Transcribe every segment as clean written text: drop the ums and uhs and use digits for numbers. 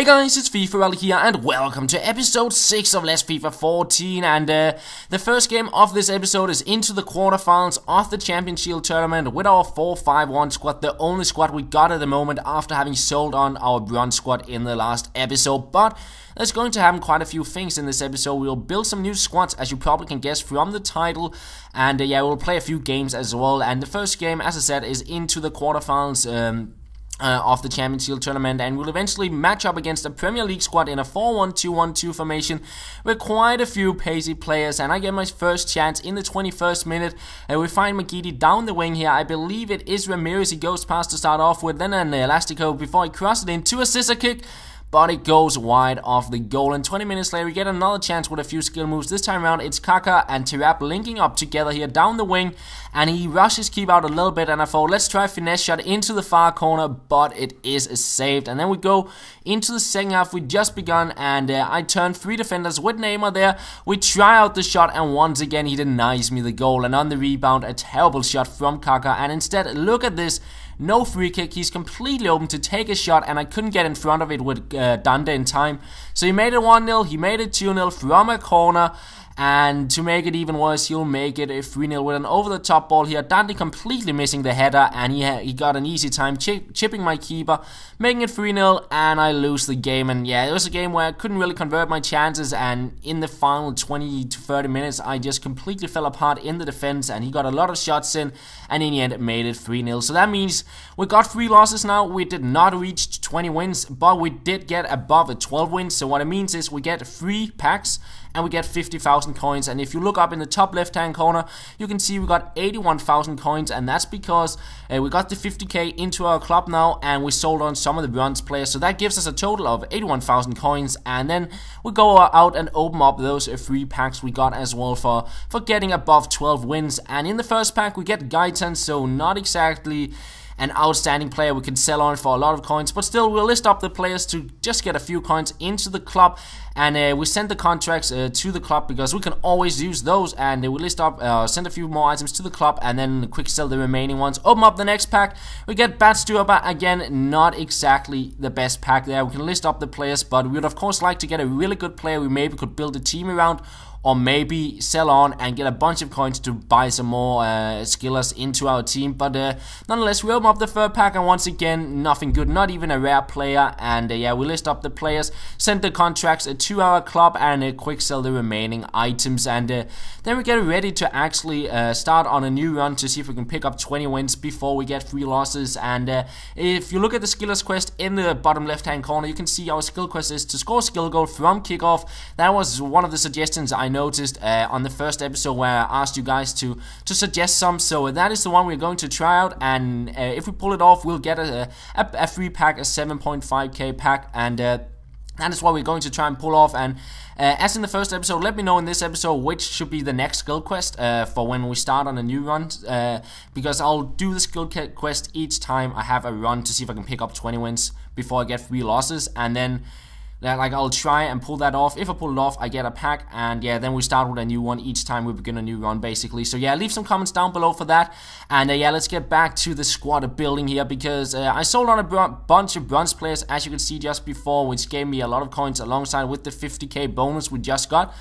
Hey guys, it's FifaRalle here and welcome to episode 6 of Let's FIFA 14, and the first game of this episode is into the quarterfinals of the Champions Shield tournament with our 4-5-1 squad, the only squad we got at the moment after having sold on our bronze squad in the last episode. But there's going to happen quite a few things in this episode. We'll build some new squads, as you probably can guess from the title, and yeah, we'll play a few games as well. And the first game, as I said, is into the quarterfinals of the Champions Shield tournament, and we'll eventually match up against a Premier League squad in a 4-1-2-1-2 formation with quite a few pacey players. And I get my first chance in the 21st minute. We find McGeady down the wing here. I believe it is Ramirez he goes past to start off with, then an Elastico before he crosses it into a scissor kick, but it goes wide of the goal. And 20 minutes later, we get another chance with a few skill moves. This time around, it's Kaka and Tirap linking up together here down the wing, and he rushes keeper out a little bit, and I thought, let's try a finesse shot into the far corner, but it is saved. And then we go into the second half. We just begun, and I turn 3 defenders with Neymar there. We try out the shot, and once again, he denies me the goal. And on the rebound, a terrible shot from Kaka, and instead, look at this. No free kick, he's completely open to take a shot, and I couldn't get in front of it with Dande in time. So he made it 1-0, he made it 2-0 from a corner, and to make it even worse, he'll make it a 3-0 with an over-the-top ball here. Dande completely missing the header, and he got an easy time chipping my keeper, making it 3-0, and I lose the game. And yeah, it was a game where I couldn't really convert my chances, and in the final 20 to 30 minutes, I just completely fell apart in the defense, and he got a lot of shots in, and in the end, it made it 3-0. So that means we got 3 losses now. We did not reach 20 wins, but we did get above a 12 wins. So what it means is we get 3 packs, and we get 50,000 coins. And if you look up in the top left hand corner, you can see we got 81,000 coins, and that's because we got the 50k into our club now, and we sold on some of the bronze players. So that gives us a total of 81,000 coins, and then we go out and open up those 3 packs we got as well for getting above 12 wins. And in the first pack we get Gaitan, so not exactly an outstanding player we can sell on for a lot of coins, but still we'll list up the players to just get a few coins into the club, and we send the contracts to the club because we can always use those, and we list up, send a few more items to the club, and then quick sell the remaining ones. Open up the next pack, we get Bad Stuart, again not exactly the best pack there. We can list up the players, but we would of course like to get a really good player we maybe could build a team around, or maybe sell on and get a bunch of coins to buy some more skillers into our team. But nonetheless, we open up the third pack, and once again, nothing good, not even a rare player. And yeah, we list up the players, send the contracts to our club, and quick sell the remaining items. And then we get ready to actually start on a new run to see if we can pick up 20 wins before we get 3 losses. And if you look at the skillers quest in the bottom left hand corner, you can see our skill quest is to score skill goal from kickoff. That was one of the suggestions I noticed on the first episode where I asked you guys to suggest some, so that is the one we're going to try out. And if we pull it off, we'll get a free pack, a 7.5k pack, and that is what we're going to try and pull off. And as in the first episode, let me know in this episode which should be the next skill quest for when we start on a new run, because I'll do the skill quest each time I have a run to see if I can pick up 20 wins before I get 3 losses, and then like I'll try and pull that off. If I pull it off, I get a pack, and yeah, then we start with a new one each time we begin a new run, basically. So yeah, leave some comments down below for that. And yeah, let's get back to the squad building here, because I sold on a bunch of bronze players, as you can see just before, which gave me a lot of coins alongside with the 50k bonus we just got.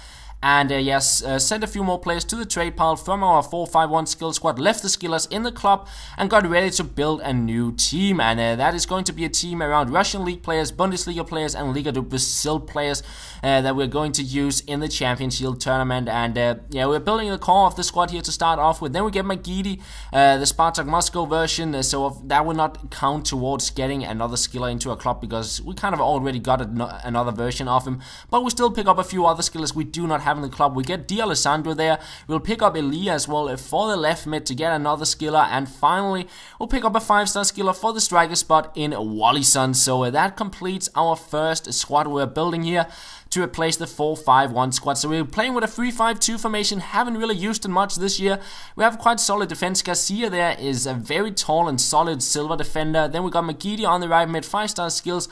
And yes, sent a few more players to the trade pile from our 4-5-1 skill squad, left the skillers in the club, and got ready to build a new team. And that is going to be a team around Russian League players, Bundesliga players, and Liga do Brazil players that we're going to use in the Champions Shield tournament. And yeah, we're building the core of the squad here to start off with. Then we get McGeady, the Spartak Moscow version, so that will not count towards getting another skiller into a club, because we kind of already got another version of him. But we still pick up a few other skillers we do not have in the club. We get D'Alessandro there. We'll pick up Elia as well for the left mid to get another skiller, and finally we'll pick up a 5-star skiller for the striker spot in Wallison. So that completes our first squad we're building here to replace the 4-5-1 squad. So we're playing with a 3-5-2 formation, haven't really used it much this year. We have quite solid defense. Garcia there is a very tall and solid silver defender. Then we got McGeady on the right mid, 5-star skills.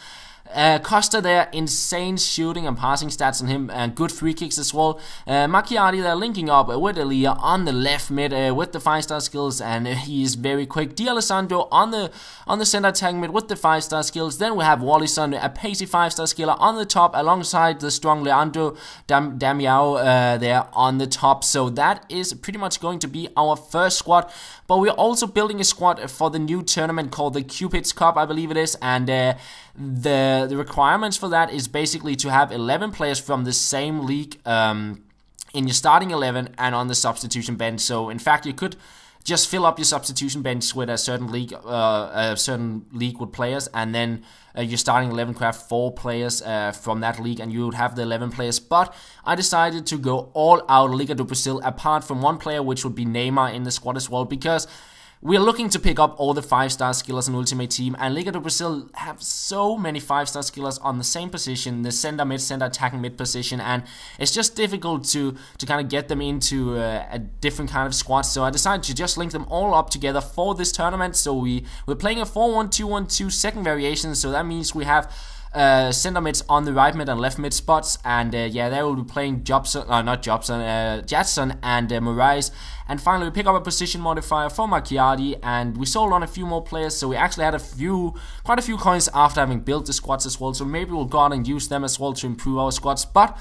Costa there, insane shooting and passing stats on him, and good free kicks as well. Macchiati there linking up with Elia on the left mid with the 5-star skills, and he is very quick. D'Alessandro on the center attacking mid with the 5-star skills. Then we have Wallison, a pacey 5-star skiller on the top, alongside the strong Leandro Damiao there on the top. So that is pretty much going to be our first squad. But we're also building a squad for the new tournament called the Cupid's Cup, I believe it is, and the requirements for that is basically to have 11 players from the same league in your starting 11 and on the substitution bench. So in fact, you could just fill up your substitution bench with a certain league with players, and then your starting 11 could have 4 players from that league, and you would have the 11 players. But I decided to go all out Liga do Brazil, apart from one player, which would be Neymar in the squad as well, because we're looking to pick up all the 5-star skillers in Ultimate Team, and Liga do Brazil have so many 5-star skillers on the same position, the center mid, center attacking mid position, and it's just difficult to kind of get them into a different kind of squad. So I decided to just link them all up together for this tournament. So we're playing a 4-1-2-1-2 second variation, so that means we have center mids on the right mid and left mid spots, and yeah, they will be playing Jadson and Moraes. And finally, we pick up a position modifier for Macchiati, and we sold on a few more players, so we actually had quite a few coins after having built the squads as well, so maybe we'll go out and use them as well to improve our squads. But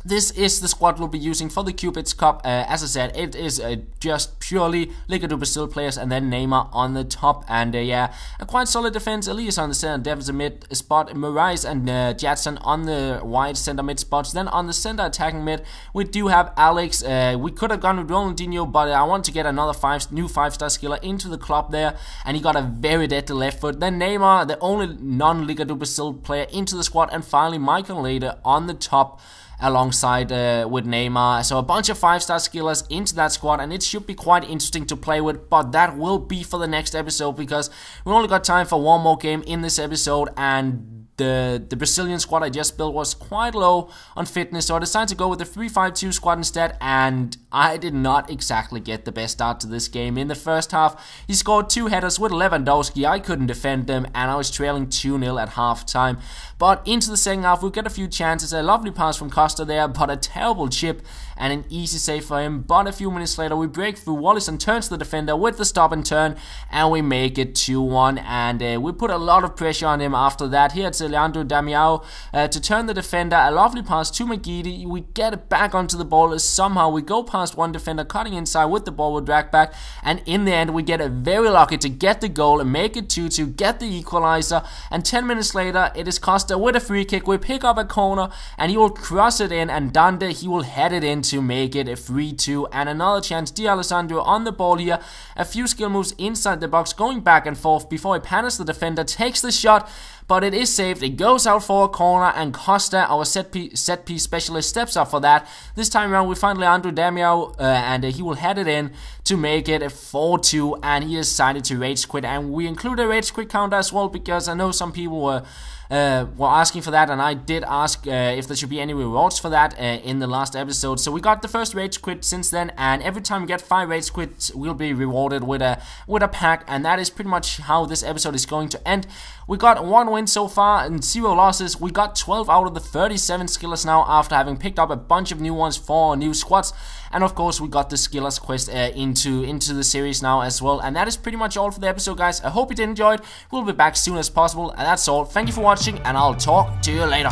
this is the squad we'll be using for the Cupid's Cup. As I said, it is just purely Liga do Brazil players, and then Neymar on the top. And yeah, a quite solid defense. Elias on the center defensive mid spot, Moraes and Jadson on the wide center mid spots. Then on the center attacking mid, we do have Alex. We could have gone with Ronaldinho, but I want to get another new 5-star skiller into the club there, and he got a very deadly left foot. Then Neymar, the only non-Liga do Brazil player, into the squad, and finally Michael Later on the top, alongside with Neymar. So a bunch of 5-star skillers into that squad, and it should be quite interesting to play with, but that will be for the next episode, because we only got time for one more game in this episode, and the Brazilian squad I just built was quite low on fitness, so I decided to go with the 3-5-2 squad instead, and I did not exactly get the best start to this game. In the first half, he scored 2 headers with Lewandowski. I couldn't defend them, and I was trailing 2-0 at halftime. But into the second half, we get a few chances. A lovely pass from Costa there, but a terrible chip and an easy save for him. But a few minutes later, we break through. Wallison turns the defender with the stop and turn, and we make it 2-1. And we put a lot of pressure on him after that. Here it's Leandro Damiao to turn the defender. A lovely pass to McGeady. We get it back onto the ball. Somehow we go past one defender, cutting inside with the ball with drag back. And in the end, we get very lucky to get the goal and make it 2-2, get the equalizer. And 10 minutes later, it is Costa with a free kick. We pick up a corner, and he will cross it in, and Dante, he will head it in to make it a 3-2. And another chance, D'Alessandro on the ball here. A few skill moves inside the box, going back and forth before he panics the defender, takes the shot, but it is saved. It goes out for a corner, and Costa, our set piece specialist, steps up for that. This time around, we find Leandro Damiao, and he will head it in to make it a 4-2, and he decided to rage quit. And we include a rage quit counter as well, because I know some people were asking for that, and I did ask if there should be any rewards for that in the last episode. So we got the first rage quit since then, and every time we get 5 rage quits, we'll be rewarded with a pack, and that is pretty much how this episode is going to end. We got 1 win so far and 0 losses. We got 12 out of the 37 skillers now, after having picked up a bunch of new ones for new squads. And of course, we got the skillers quest into the series now as well. And that is pretty much all for the episode, guys. I hope you did enjoy it. We'll be back as soon as possible, and that's all. Thank you for watching, and I'll talk to you later.